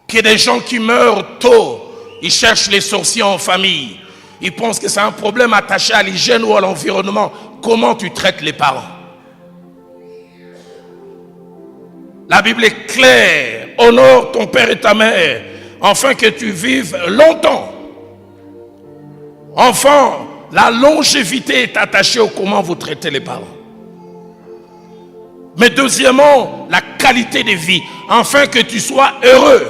qu'il y ait des gens qui meurent tôt. Ils cherchent les sorciers en famille. Ils pensent que c'est un problème attaché à l'hygiène ou à l'environnement. Comment tu traites les parents? La Bible est claire. Honore ton père et ta mère, afin que tu vives longtemps. Enfant, la longévité est attachée au comment vous traitez les parents. Mais deuxièmement, la qualité de vie, afin que tu sois heureux.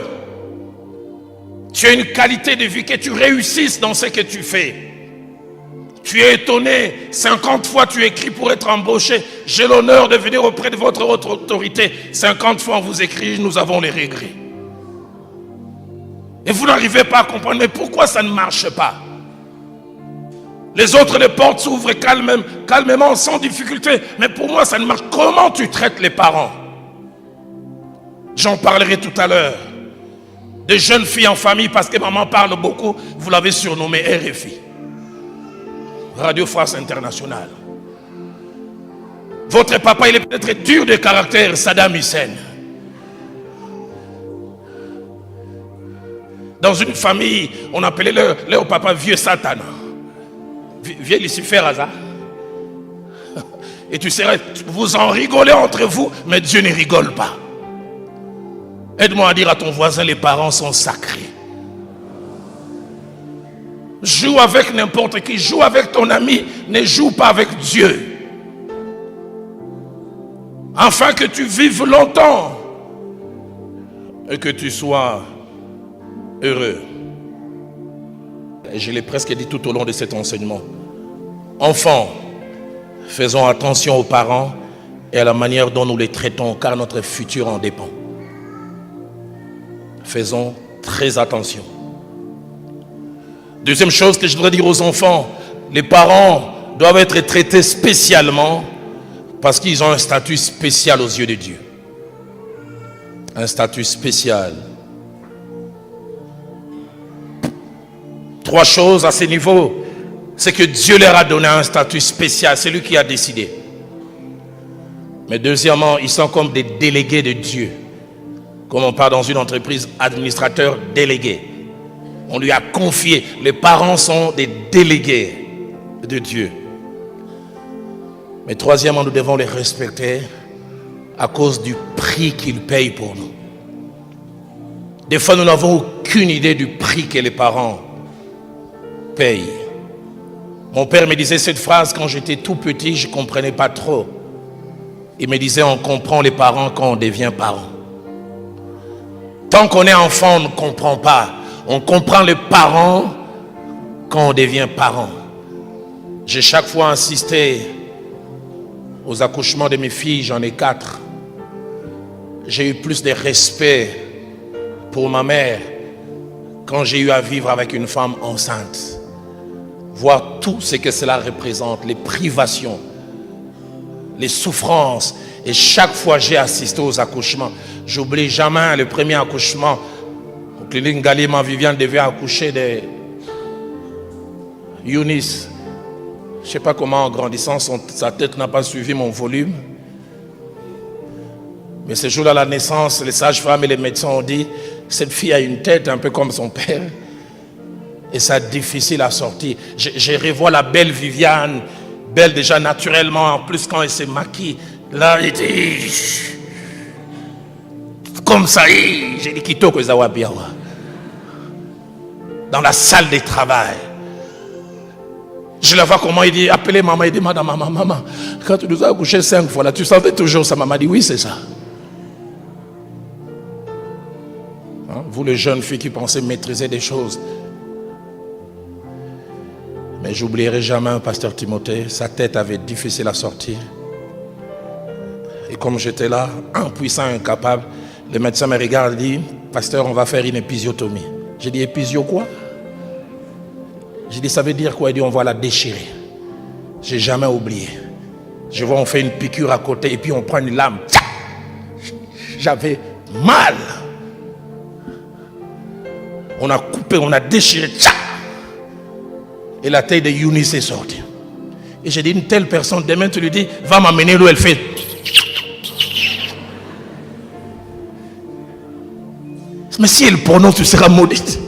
Tu as une qualité de vie, que tu réussisses dans ce que tu fais. Tu es étonné, 50 fois tu écris pour être embauché. J'ai l'honneur de venir auprès de votre autorité. 50 fois on vous écrit, nous avons les regrets. Et vous n'arrivez pas à comprendre, mais pourquoi ça ne marche pas? Les autres, les portes s'ouvrent calmement, sans difficulté. Mais pour moi, ça ne marche. Comment tu traites les parents? J'en parlerai tout à l'heure. Des jeunes filles en famille, parce que maman parle beaucoup, vous l'avez surnommée RFI. Radio France Internationale. Votre papa, il est peut-être dur de caractère, Saddam Hussein. Dans une famille, on appelait leur papa vieux Satan. Vieux Lucifer Hazard. Et tu serais, vous en rigolez entre vous, mais Dieu ne rigole pas. Aide-moi à dire à ton voisin, les parents sont sacrés. Joue avec n'importe qui, joue avec ton ami, ne joue pas avec Dieu. Afin que tu vives longtemps et que tu sois heureux. Et je l'ai presque dit tout au long de cet enseignement. Enfants, faisons attention aux parents et à la manière dont nous les traitons, car notre futur en dépend. Faisons très attention. Deuxième chose que je voudrais dire aux enfants, les parents doivent être traités spécialement parce qu'ils ont un statut spécial aux yeux de Dieu. Un statut spécial. 3 choses à ce niveau. C'est que Dieu leur a donné un statut spécial. C'est lui qui a décidé. Mais deuxièmement, ils sont comme des délégués de Dieu. Comme on parle dans une entreprise, administrateur délégué. On lui a confié. Les parents sont des délégués de Dieu. Mais troisièmement, nous devons les respecter à cause du prix qu'ils payent pour nous. Des fois, nous n'avons aucune idée du prix que les parents payent. Mon père me disait cette phrase quand j'étais tout petit, je ne comprenais pas trop. Il me disait, on comprend les parents quand on devient parent. Tant qu'on est enfant, on ne comprend pas. On comprend les parents quand on devient parent. J'ai chaque fois insisté aux accouchements de mes filles, j'en ai 4. J'ai eu plus de respect pour ma mère quand j'ai eu à vivre avec une femme enceinte. Voir tout ce que cela représente, les privations, les souffrances. Et chaque fois j'ai assisté aux accouchements. J'oublie jamais le premier accouchement. Au clinique Galima, Viviane devait accoucher de Younis. Je ne sais pas comment en grandissant, sa tête n'a pas suivi mon volume. Mais ce jour-là, à la naissance, les sages-femmes et les médecins ont dit, cette fille a une tête un peu comme son père. Et c'est difficile à sortir. Je revois la belle Viviane, belle déjà naturellement, en plus quand elle se maquille. Là, il dit, comme ça, j'ai dit, Kitoko Zawabiawa. Dans la salle de travail. Je la vois comment il dit, appelez maman, il dit, madame, maman, quand tu nous as accouché 5 fois, là, tu savais toujours ça, maman dit, oui, c'est ça. Hein? Vous, les jeunes filles qui pensez maîtriser des choses. Mais j'oublierai jamais un pasteur Timothée, sa tête avait difficile à sortir. Et comme j'étais là, impuissant, incapable, le médecin me regarde et dit, pasteur, on va faire une épisiotomie. J'ai dit, épisio quoi? J'ai dit, ça veut dire quoi? Il dit, on va la déchirer. J'ai jamais oublié. Je vois, on fait une piqûre à côté et puis on prend une lame. J'avais mal. On a coupé, on a déchiré. Et la tête de Younis est sortie. Et j'ai dit, une telle personne, demain tu lui dis, va m'amener l'eau, elle fait. Mais si elle prononce, tu seras maudite.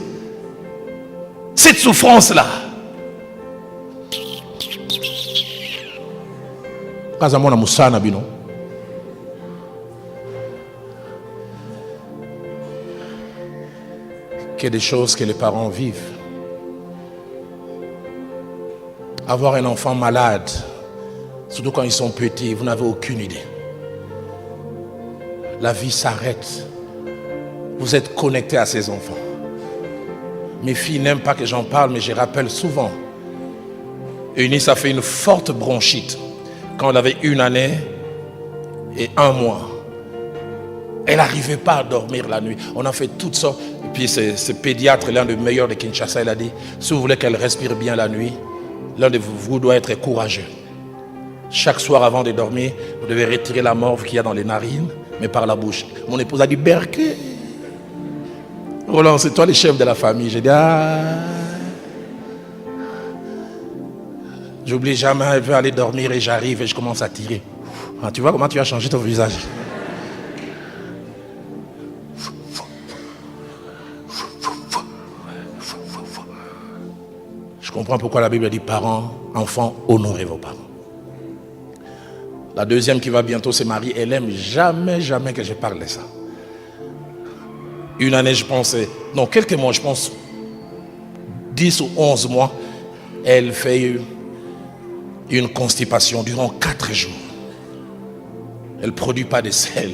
Cette souffrance-là. Qu'il y ait des choses que les parents vivent. Avoir un enfant malade, surtout quand ils sont petits, vous n'avez aucune idée. La vie s'arrête. Vous êtes connecté à ces enfants. Mes filles n'aiment pas que j'en parle, mais je rappelle souvent. Eunice a fait une forte bronchite quand elle avait 1 année et 1 mois. Elle n'arrivait pas à dormir la nuit. On a fait toutes sortes. Et puis ce pédiatre, l'un des meilleurs de Kinshasa, il a dit, si vous voulez qu'elle respire bien la nuit, l'un de vous doit être courageux. Chaque soir avant de dormir, vous devez retirer la morve qu'il y a dans les narines, mais par la bouche. Mon épouse a dit, Berké, Roland, c'est toi le chef de la famille. J'ai dit, j'oublie jamais, elle veut aller dormir et j'arrive et je commence à tirer. Ah, tu vois comment tu as changé ton visage? Je comprends pourquoi la Bible dit parents, enfants, honorez vos parents. La deuxième qui va bientôt se marier, elle aime jamais que je parle de ça. 1 année, je pensais, non, quelques mois, je pense, 10 ou 11 mois, elle fait une constipation durant 4 jours. Elle ne produit pas de sel.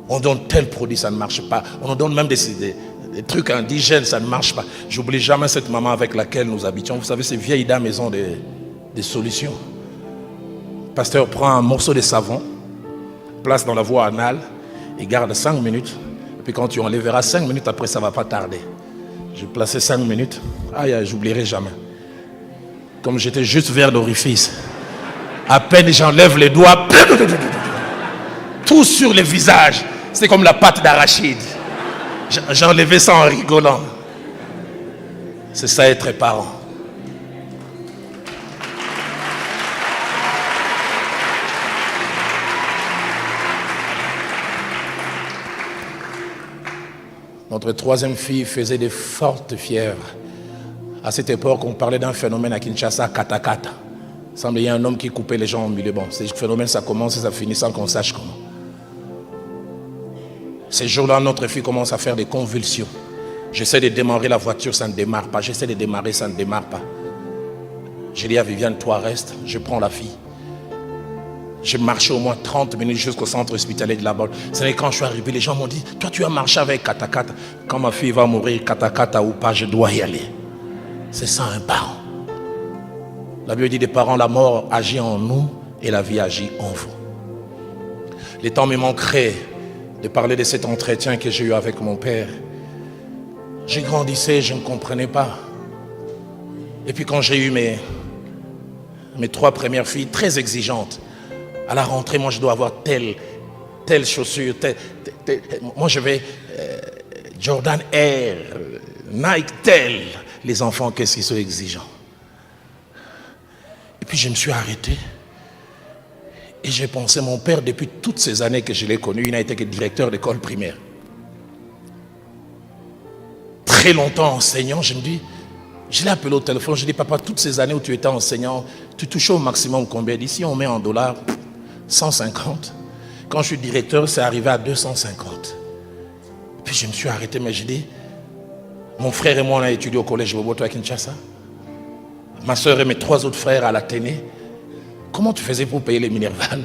On donne tel produit, ça ne marche pas. On nous donne même des trucs indigènes, ça ne marche pas. J'oublie jamais cette maman avec laquelle nous habitions. Vous savez, ces vieilles dames, elles ont des solutions. Le pasteur prend un morceau de savon, place dans la voie anale et garde 5 minutes. Et puis quand tu enlèveras 5 minutes, après ça ne va pas tarder. J'ai placé 5 minutes. J'oublierai jamais. Comme j'étais juste vers l'orifice, à peine j'enlève les doigts, tout sur le visage. C'est comme la pâte d'arachide. J'ai enlevé ça en rigolant. C'est ça être parent. Notre 3e fille faisait de fortes fièvres. À cette époque, on parlait d'un phénomène à Kinshasa, katakata. Il semble qu'il y a un homme qui coupait les gens au milieu. Bon, ce phénomène, ça commence et ça finit sans qu'on sache comment. Ces jours-là, notre fille commence à faire des convulsions. J'essaie de démarrer la voiture, ça ne démarre pas. J'essaie de démarrer, ça ne démarre pas. J'ai dit à Viviane, toi reste, je prends la fille. J'ai marché au moins 30 minutes jusqu'au centre hospitalier de la Baule. C'est vrai, quand je suis arrivé, les gens m'ont dit, toi tu as marché avec katakata. Quand ma fille va mourir, katakata ou pas, je dois y aller. C'est ça un parent. La Bible dit des parents, la mort agit en nous et la vie agit en vous. Les temps me manqueraient de parler de cet entretien que j'ai eu avec mon père. J'ai grandissé, je ne comprenais pas. Et puis quand j'ai eu mes 3 premières filles, très exigeantes, à la rentrée, moi je dois avoir telle chaussure, moi je vais Jordan Air, Nike tel. Les enfants, qu'est-ce qu'ils sont exigeants. Et puis je me suis arrêté. Et j'ai pensé, mon père, depuis toutes ces années que je l'ai connu, il n'a été que directeur d'école primaire. Très longtemps enseignant, je me dis, je l'ai appelé au téléphone, je dis, papa, toutes ces années où tu étais enseignant, tu touchais au maximum combien? D'ici, on met en dollars 150. Quand je suis directeur, c'est arrivé à 250. Puis je me suis arrêté, mais j'ai dit, mon frère et moi, on a étudié au collège Boboto à Kinshasa. Ma soeur et mes 3 autres frères à l'Athénée. Comment tu faisais pour payer les Minerval?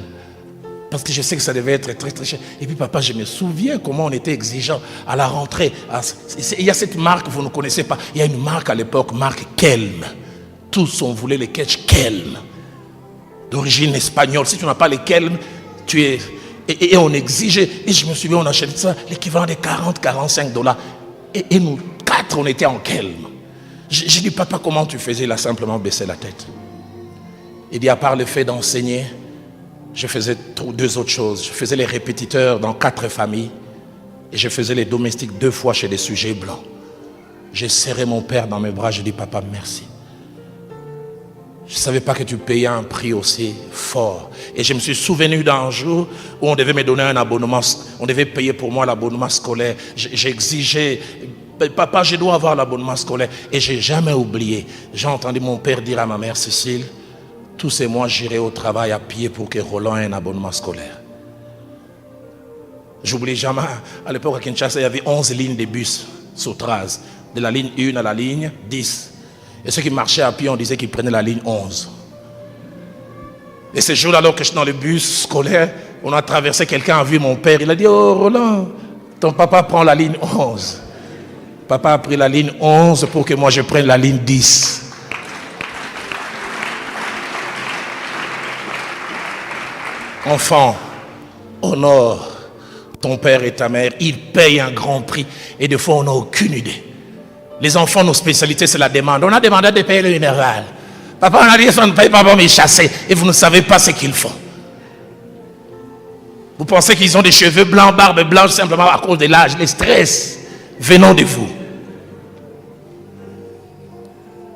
Parce que je sais que ça devait être très très cher. Et puis papa, je me souviens comment on était exigeant à la rentrée. Il y a cette marque, vous ne connaissez pas. Il y a une marque à l'époque, marque Kelm. Tous on voulait les ketch Kelm. D'origine espagnole. Si tu n'as pas les Kelm, tu es... Et on exigeait. Et je me souviens, on achetait ça, l'équivalent de 40-45 $. Et nous 4, on était en Kelm. J'ai dit, papa, comment tu faisais? Il a simplement baissé la tête. Il dit, à part le fait d'enseigner, je faisais 2 autres choses. Je faisais les répétiteurs dans 4 familles. Et je faisais les domestiques 2 fois chez des sujets blancs. J'ai serré mon père dans mes bras. J'ai dit, papa, merci. Je ne savais pas que tu payais un prix aussi fort. Et je me suis souvenu d'un jour où on devait me donner un abonnement, on devait payer pour moi l'abonnement scolaire. J'exigeais, papa, je dois avoir l'abonnement scolaire. Et je n'ai jamais oublié. J'ai entendu mon père dire à ma mère Cécile, tous ces mois, j'irai au travail à pied pour que Roland ait un abonnement scolaire. J'oublie jamais, à l'époque à Kinshasa, il y avait 11 lignes de bus sur Traz, de la ligne 1 à la ligne 10. Et ceux qui marchaient à pied, on disait qu'ils prenaient la ligne 11. Et ce jour-là, alors que je suis dans le bus scolaire, on a traversé, quelqu'un a vu mon père, il a dit, oh Roland, ton papa prend la ligne 11. Papa a pris la ligne 11 pour que moi je prenne la ligne 10. Enfant, honore ton père et ta mère, ils payent un grand prix et des fois on n'a aucune idée. Les enfants, nos spécialités, c'est la demande. On a demandé de payer le minéral. Papa, on a dit, ça ne paye pas pour me chasser. Et vous ne savez pas ce qu'ils font. Vous pensez qu'ils ont des cheveux blancs, barbe blanche, simplement à cause de l'âge, le stress venant de vous.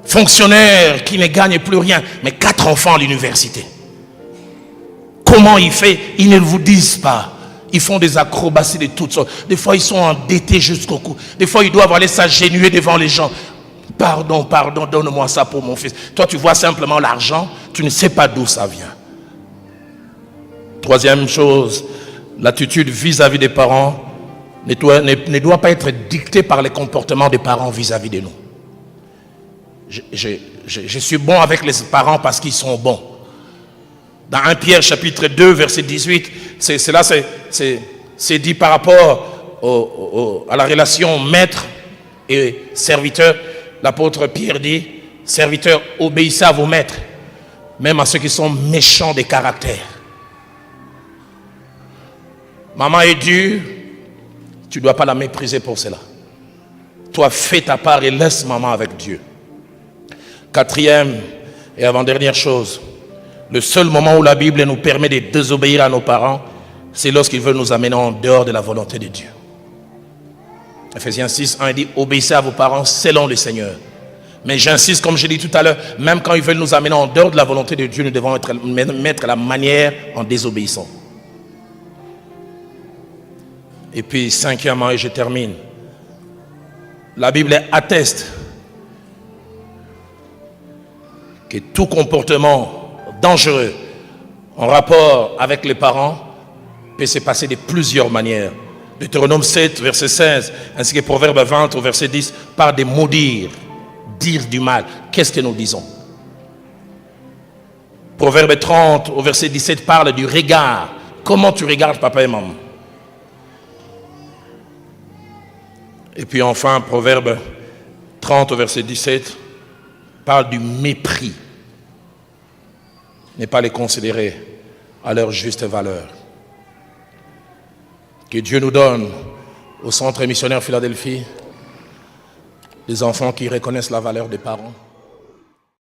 Fonctionnaire qui ne gagne plus rien, mais 4 enfants à l'université. Comment il fait? Ils ne vous disent pas. Ils font des acrobaties de toutes sortes. Des fois, ils sont endettés jusqu'au cou. Des fois, ils doivent aller s'agenouiller devant les gens. Pardon, pardon, donne-moi ça pour mon fils. Toi, tu vois simplement l'argent. Tu ne sais pas d'où ça vient. Troisième chose, l'attitude vis-à-vis des parents ne doit pas être dictée par les comportements des parents vis-à-vis de nous. Je suis bon avec les parents parce qu'ils sont bons. Dans 1 Pierre chapitre 2 verset 18, c'est dit par rapport à la relation maître et serviteur. L'apôtre Pierre dit, serviteurs, obéissez à vos maîtres, même à ceux qui sont méchants de caractère. Maman est dure, tu ne dois pas la mépriser pour cela. Toi, fais ta part et laisse maman avec Dieu. Quatrième et avant-dernière chose, le seul moment où la Bible nous permet de désobéir à nos parents, c'est lorsqu'ils veulent nous amener en dehors de la volonté de Dieu. Ephésiens 6, 1 dit, obéissez à vos parents selon le Seigneur. Mais j'insiste, comme je l'ai dit tout à l'heure, même quand ils veulent nous amener en dehors de la volonté de Dieu, nous devons mettre la manière en désobéissant. Et puis, cinquièmement, et je termine, la Bible atteste que tout comportement dangereux en rapport avec les parents peut se passer de plusieurs manières. Deutéronome 7, verset 16, ainsi que Proverbe 20, au verset 10, par des maudire, dire du mal. Qu'est-ce que nous disons? Proverbe 30, au verset 17, parle du regard. Comment tu regardes papa et maman? Et puis enfin, Proverbe 30, au verset 17, parle du mépris. Ne pas les considérer à leur juste valeur. Que Dieu nous donne, au Centre missionnaire Philadelphie, des enfants qui reconnaissent la valeur des parents.